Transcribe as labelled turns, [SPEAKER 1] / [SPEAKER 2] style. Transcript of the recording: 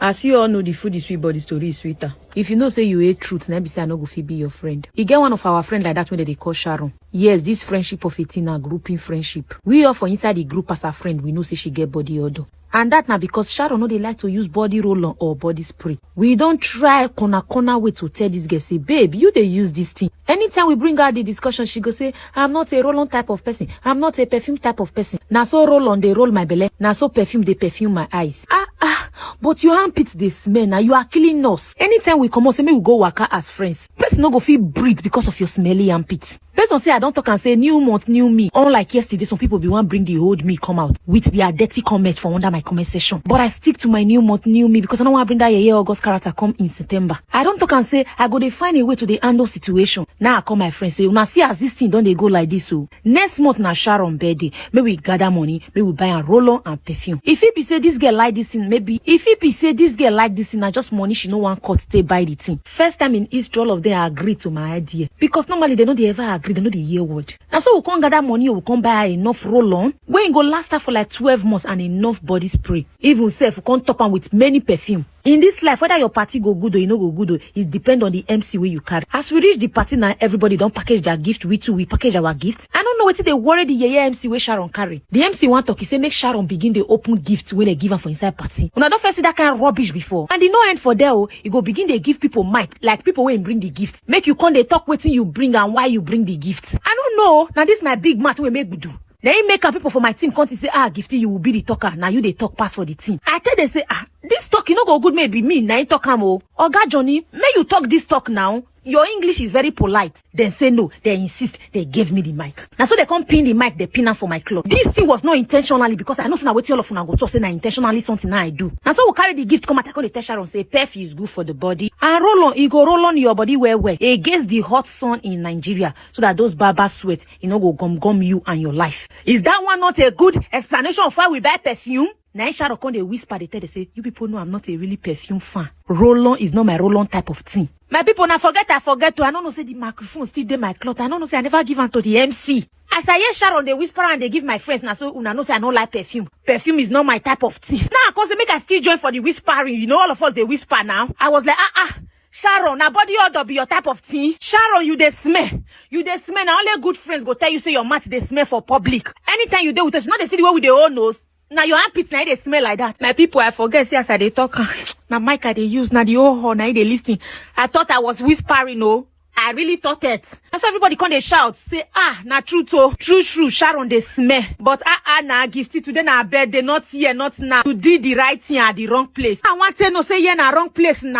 [SPEAKER 1] As you all know, the food is sweet, but the story is sweeter. If you know say you hate truth, then be say I no go fit be your friend. You get one of our friend like that when they call Sharon. Yes, this friendship of 18 na grouping friendship. We all for inside the group as a friend, we know say she get body odor. And that now because Sharon no they like to use body roll-on or body spray. We don't try corner way to tell this girl, say, babe, you they use this thing. Anytime we bring her the discussion, she go say, I'm not a roll-on type of person. I'm not a perfume type of person. Now so roll-on, they roll my belly. Now so perfume, they perfume my eyes. But your armpits, they smell. Now you are killing us. Anytime we come out, say, we go waka as friends. Person no go feel breathe because of your smelly armpits. Person say, I don't talk and say, new month, new me. Unlike yesterday, some people be want bring the old me come out with their dirty comment from under my comment section. But I stick to my new month, new me because I don't want to bring that year August character come in September. I don't talk and say, I go to find a way to the handle situation. Now I call my friends say, now see as this thing don't they go like this. So next month na Sharon birthday, maybe we gather money, maybe we buy a roll-on and perfume. If it be say this girl like this thing, maybe if it be say this girl like this thing, na just money she no want cut to buy the thing. First time in history, all of them agree to my idea because normally they know they ever agree, they know the year word. And so we can't gather money, we can't buy enough roll-on. When go last her for like 12 months and enough body spray. Even self, we can't top am with many perfume. In this life, whether your party go good or you no go good, it depend on the MC where you carry. As we reach the party now, everybody don't package their gift. We too, we package our gifts. I don't know what they worry the MC where Sharon carry. The MC want talk, he say make Sharon begin the open gift when they give her for inside party. When I don't first see that kind of rubbish before. And the no end for there, you go begin they give people mic, like people when bring the gift. Make you come they talk waiting you bring and why you bring the gifts. I don't know. Now this my big math we make we do. Then make people for my team come to say, Gifty, you will be the talker. Now you they talk pass for the team. I tell them say, this talk you no go good maybe me. Now you talkamo. Oga Johnny, may you talk this talk now. Your English is very polite. Then say no. They insist. They gave me the mic. Now so they come pin the mic. They pin her for my cloth. This thing was not intentionally because I know so now what all of you go to say na intentionally something I do. Now so we carry the gift come at the tell Sharon say perf is good for the body and roll on. You go roll on your body where against the hot sun in Nigeria so that those barbers sweat go gum you and your life. Is that one not a good explanation of why we buy perfume? Now Sharon come they whisper they tell they say you people know I'm not a really perfume fan. Roll-on is not my roll-on type of thing. My people now I forget to. I don't know say the microphone still dey my cloth. I don't know say I never give am to the MC. As I hear Sharon, they whisper and they give my friends. Now so una know say I don't like perfume. Perfume is not my type of thing. Now cause they make I still join for the whispering. You know all of us they whisper now. I was like Sharon, now body odor be your type of thing. Sharon, you they smell. You they smell. Now only good friends go tell you say your mouth they smell for public. Anytime you do with us, you know they see the way with their own nose. Now your armpits now they smell like that. My people, I forget see as I they talk. Now mic I they use now the whole horn now they listen. I thought I was whispering, no. I really thought it. And so everybody come they shout, say, na true to true, Sharon they smell. But na Gifty today na bed they not here, not now. You did the right thing at the wrong place. I want to know say yeah na wrong place now.